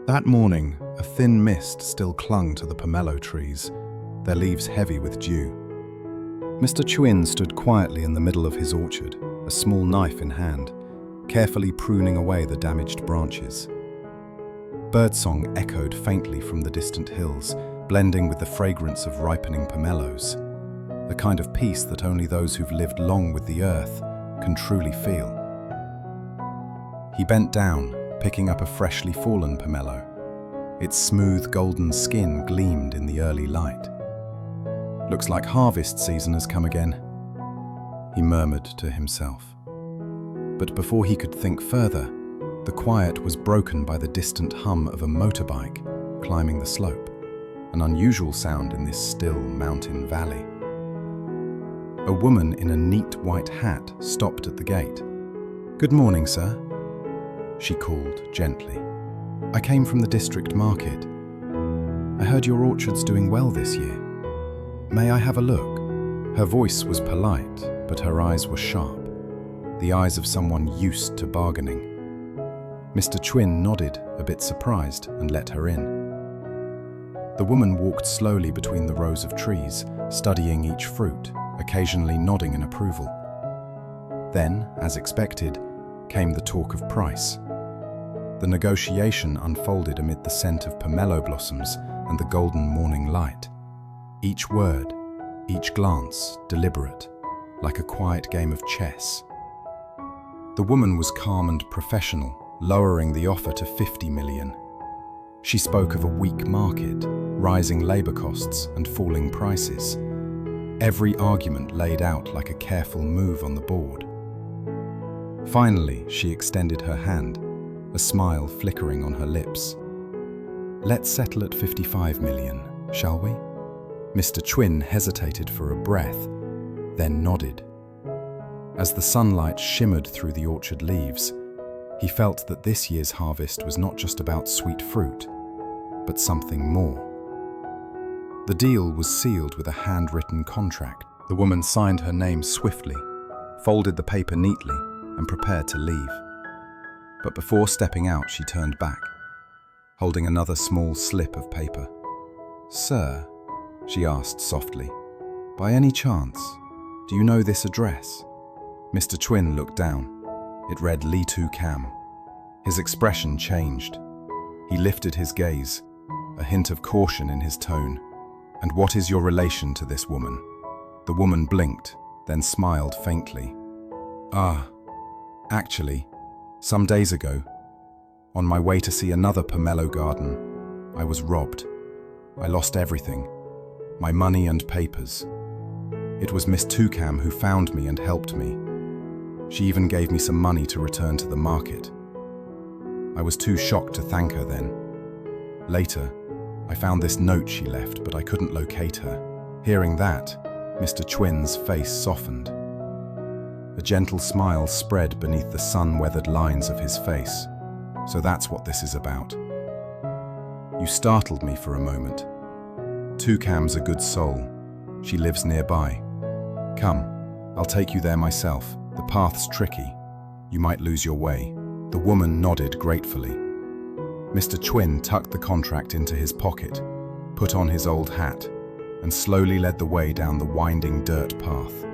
That morning, a thin mist still clung to the pomelo trees, their leaves heavy with dew. Mr. Tien stood quietly in the middle of his orchard, a small knife in hand, carefully pruning away the damaged branches. Birdsong echoed faintly from the distant hills, blending with the fragrance of ripening pomelos, the kind of peace that only those who've lived long with the earth can truly feel. He bent down, picking up a freshly fallen pomelo. Its smooth golden skin gleamed in the early light. "Looks like harvest season has come again," he murmured to himself. But before he could think further, the quiet was broken by the distant hum of a motorbike climbing the slope, an unusual sound in this still mountain valley. A woman in a neat white hat stopped at the gate. "Good morning, sir," she called gently. "I came from the district market. I heard your orchard's doing well this year. May I have a look?" Her voice was polite, but her eyes were sharp, the eyes of someone used to bargaining. Mr. Tien nodded, a bit surprised, and let her in. The woman walked slowly between the rows of trees, studying each fruit, occasionally nodding in approval. Then, as expected, came the talk of price. The negotiation unfolded amid the scent of pomelo blossoms and the golden morning light. Each word, each glance, deliberate, like a quiet game of chess. The woman was calm and professional, lowering the offer to 50 million. She spoke of a weak market, rising labor costs and falling prices. Every argument laid out like a careful move on the board. Finally, she extended her hand, a smile flickering on her lips. "Let's settle at 55 million, shall we?" Mr. Tien hesitated for a breath, then nodded. As the sunlight shimmered through the orchard leaves, he felt that this year's harvest was not just about sweet fruit, but something more. The deal was sealed with a handwritten contract. The woman signed her name swiftly, folded the paper neatly, and prepared to leave. But before stepping out, she turned back, holding another small slip of paper. "Sir," she asked softly, "by any chance, do you know this address?" Mr. Tien looked down. It read LyTuCam. His expression changed. He lifted his gaze, a hint of caution in his tone. "And what is your relation to this woman?" The woman blinked, then smiled faintly. Actually, some days ago, on my way to see another pomelo garden, I was robbed. I lost everything, my money and papers. It was Miss Lytucam who found me and helped me. She even gave me some money to return to the market. I was too shocked to thank her then. Later, I found this note she left, but I couldn't locate her. Hearing that, Mr. Tien's face softened. A gentle smile spread beneath the sun-weathered lines of his face. "So that's what this is about." "You startled me for a moment. Lytucam's a good soul. She lives nearby. Come, I'll take you there myself. The path's tricky. You might lose your way." The woman nodded gratefully. Mr. Tien tucked the contract into his pocket, put on his old hat, and slowly led the way down the winding dirt path.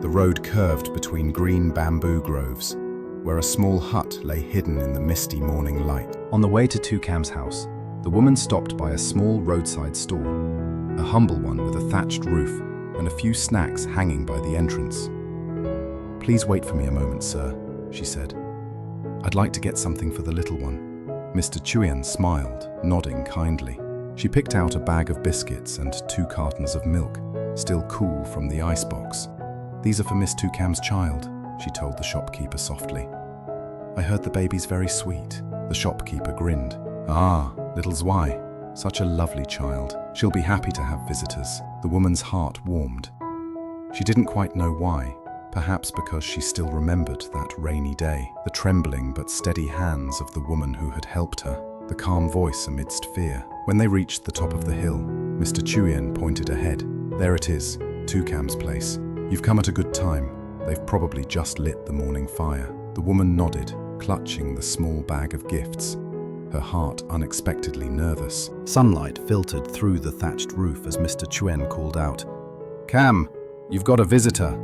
The road curved between green bamboo groves, where a small hut lay hidden in the misty morning light. On the way to Lytucam's house, the woman stopped by a small roadside stall, a humble one with a thatched roof and a few snacks hanging by the entrance. "Please wait for me a moment, sir," she said. "I'd like to get something for the little one." Mr. Tien smiled, nodding kindly. She picked out a bag of biscuits and 2 cartons of milk, still cool from the icebox. "These are for Miss Lytucam's child," she told the shopkeeper softly. "I heard the baby's very sweet." The shopkeeper grinned. "Ah, little Zwei, such a lovely child. She'll be happy to have visitors." The woman's heart warmed. She didn't quite know why, perhaps because she still remembered that rainy day, the trembling but steady hands of the woman who had helped her, the calm voice amidst fear. When they reached the top of the hill, Mr. Tien pointed ahead. "There it is, Lytucam's place. You've come at a good time. They've probably just lit the morning fire." The woman nodded, clutching the small bag of gifts. her heart unexpectedly nervous. Sunlight filtered through the thatched roof as Mr. Chuen called out, "Cam, you've got a visitor."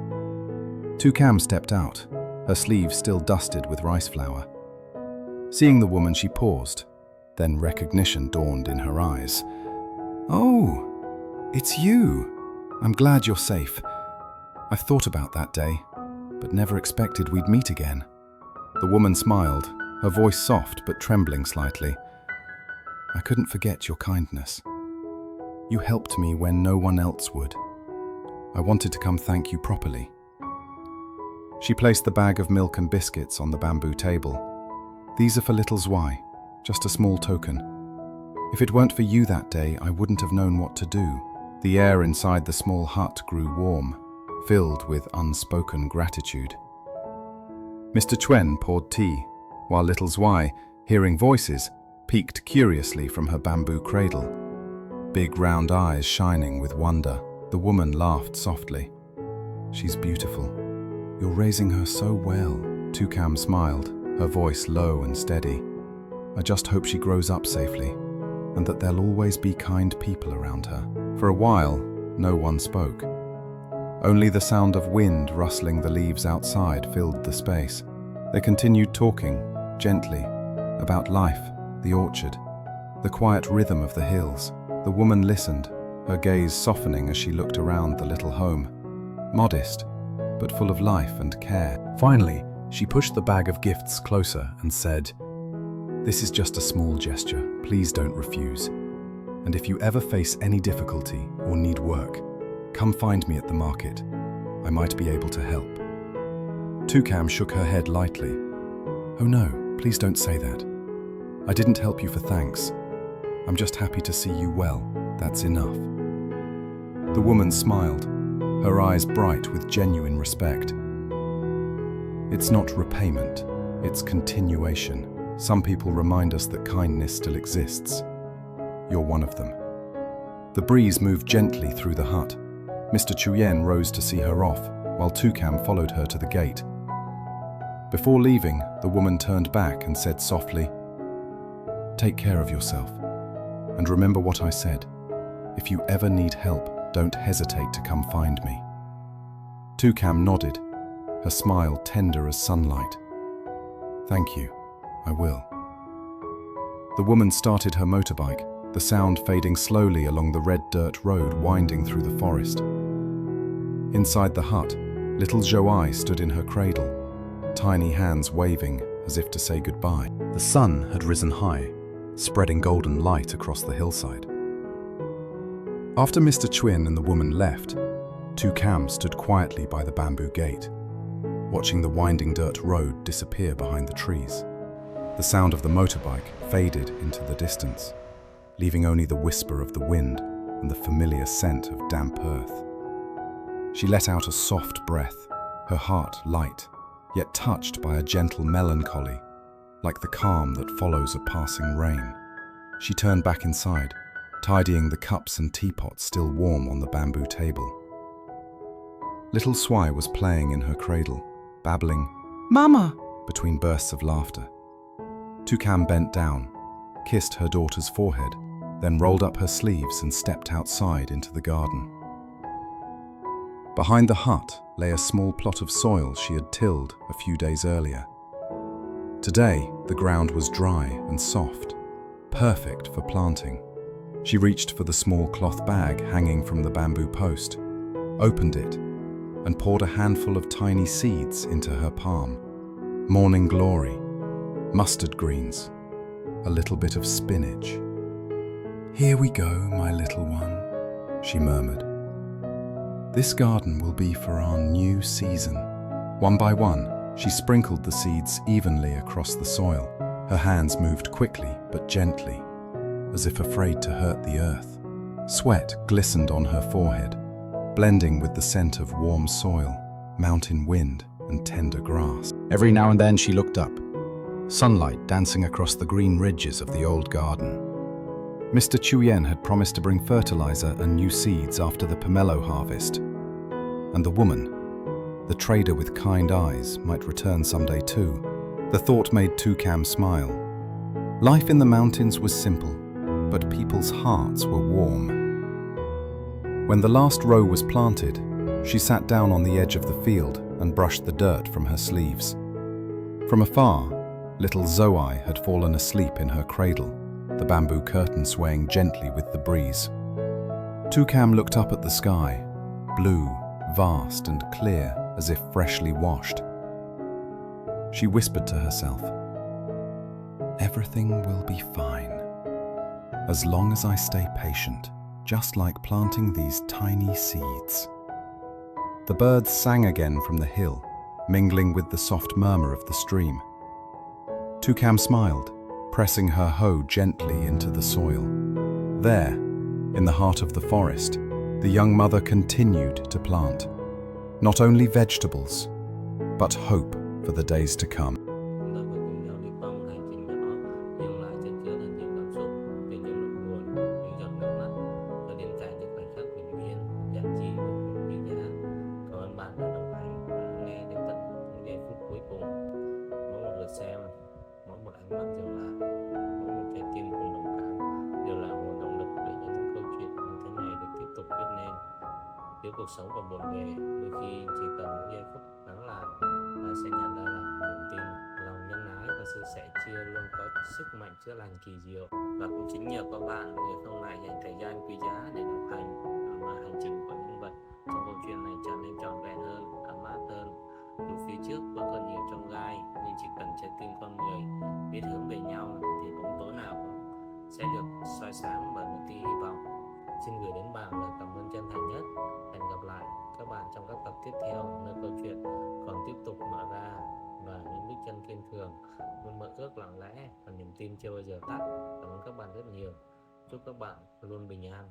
Cam stepped out, her sleeves still dusted with rice flour. Seeing the woman, she paused. Then recognition dawned in her eyes. "Oh, it's you. I'm glad you're safe. I've thought about that day, but never expected we'd meet again." The woman smiled, her voice soft but trembling slightly. "I couldn't forget your kindness. You helped me when no one else would. I wanted to come thank you properly." She placed the bag of milk and biscuits on the bamboo table. "These are for little Zwei, just a small token. If it weren't for you that day, I wouldn't have known what to do." The air inside the small hut grew warm, filled with unspoken gratitude. Mr. Chuen poured tea, while little Zwei, hearing voices, peeked curiously from her bamboo cradle. Big round eyes shining with wonder, the woman laughed softly. "She's beautiful. You're raising her so well." Cam smiled, her voice low and steady. "I just hope she grows up safely, and that there'll always be kind people around her." For a while, no one spoke. Only the sound of wind rustling the leaves outside filled the space. They continued talking, gently, about life, the orchard, the quiet rhythm of the hills. The woman listened, her gaze softening as she looked around the little home. Modest, but full of life and care. Finally, she pushed the bag of gifts closer and said, "This is just a small gesture. Please don't refuse. And if you ever face any difficulty or need work, come find me at the market. I might be able to help." Cam shook her head lightly. "Oh no, please don't say that. I didn't help you for thanks. I'm just happy to see you well. That's enough." The woman smiled, her eyes bright with genuine respect. "It's not repayment, it's continuation. Some people remind us that kindness still exists. You're one of them." The breeze moved gently through the hut. Mr. Chuen rose to see her off, while Cam followed her to the gate. Before leaving, the woman turned back and said softly, "Take care of yourself. And remember what I said. If you ever need help, don't hesitate to come find me." Cam nodded, her smile tender as sunlight. "Thank you, I will." The woman started her motorbike, the sound fading slowly along the red dirt road winding through the forest. Inside the hut, little Joai stood in her cradle, tiny hands waving as if to say goodbye. The sun had risen high, spreading golden light across the hillside. After Mr. Chuen and the woman left, Cam stood quietly by the bamboo gate, watching the winding dirt road disappear behind the trees. The sound of the motorbike faded into the distance, leaving only the whisper of the wind and the familiar scent of damp earth. She let out a soft breath, her heart light, yet touched by a gentle melancholy, like the calm that follows a passing rain. She turned back inside, tidying the cups and teapots still warm on the bamboo table. Little Zwei was playing in her cradle, babbling, "Mama!" between bursts of laughter. Cam bent down, kissed her daughter's forehead, then rolled up her sleeves and stepped outside into the garden. Behind the hut lay a small plot of soil she had tilled a few days earlier. Today, the ground was dry and soft, perfect for planting. She reached for the small cloth bag hanging from the bamboo post, opened it, and poured a handful of tiny seeds into her palm. Morning glory, mustard greens, a little bit of spinach. "Here we go, my little one," she murmured. "This garden will be for our new season." One by one, she sprinkled the seeds evenly across the soil. Her hands moved quickly but gently, as if afraid to hurt the earth. Sweat glistened on her forehead, blending with the scent of warm soil, mountain wind, and tender grass. Every now and then she looked up, sunlight dancing across the green ridges of the old garden. Mr. Chuen had promised to bring fertilizer and new seeds after the pomelo harvest, and the woman, the trader with kind eyes, might return someday too. The thought made Cam smile. Life in the mountains was simple, but people's hearts were warm. When the last row was planted, she sat down on the edge of the field and brushed the dirt from her sleeves. From afar, little Zoe had fallen asleep in her cradle, the bamboo curtain swaying gently with the breeze. Toucam looked up at the sky, blue, vast and clear as if freshly washed. She whispered to herself, "Everything will be fine, as long as I stay patient, just like planting these tiny seeds." The birds sang again from the hill, mingling with the soft murmur of the stream. Toucam smiled, pressing her hoe gently into the soil. There, in the heart of the forest, the young mother continued to plant, not only vegetables, but hope for the days to come. Chúng ta vừa cùng nhau đi qua một hành trình nhỏ nhưng lại chất chứa thật nhiều cảm xúc, từ những nỗi buồn, những giọt nước mắt cho đến cả những khoảnh khắc bình yên, giản dị và bình nhã. Cảm ơn bạn đã đồng hành và lắng nghe đến tận những giây phút cuối cùng. Mỗi một lượt xem, mỗi một ánh mắt dừng lại, mỗi một trái tim cùng đồng cảm đều là nguồn động lực để cho những câu chuyện như thế này được tiếp tục viết nên. Nếu cuộc sống còn buồn bề, đôi khi chỉ cần những giây phút lắng lại ta sẽ nhận ra rằng niềm tin, lòng nhân ái và sự sẻ chia luôn có sức mạnh chữa lành kỳ diệu. Và cũng chính nhờ có bạn người không ngại dành thời gian quý giá để đồng hành, mà hành trình của nhân vật trong câu chuyện này trở nên trọn vẹn hơn, ấm áp hơn. Dù phía trước vẫn còn nhiều chông gai, nhưng chỉ cần trái tim con người biết hướng về nhau thì bóng tối nào cũng sẽ được soi sáng bởi một tia hy vọng. Xin gửi đến bạn lời cảm ơn chân thành nhất. Hẹn gặp lại các bạn trong các tập tiếp theo, nơi câu chuyện còn tiếp tục mở ra và những bước chân kiên cường luôn mơ ước lặng lẽ và niềm tin chưa bao giờ tắt. Cảm ơn các bạn rất nhiều. Chúc các bạn luôn bình an.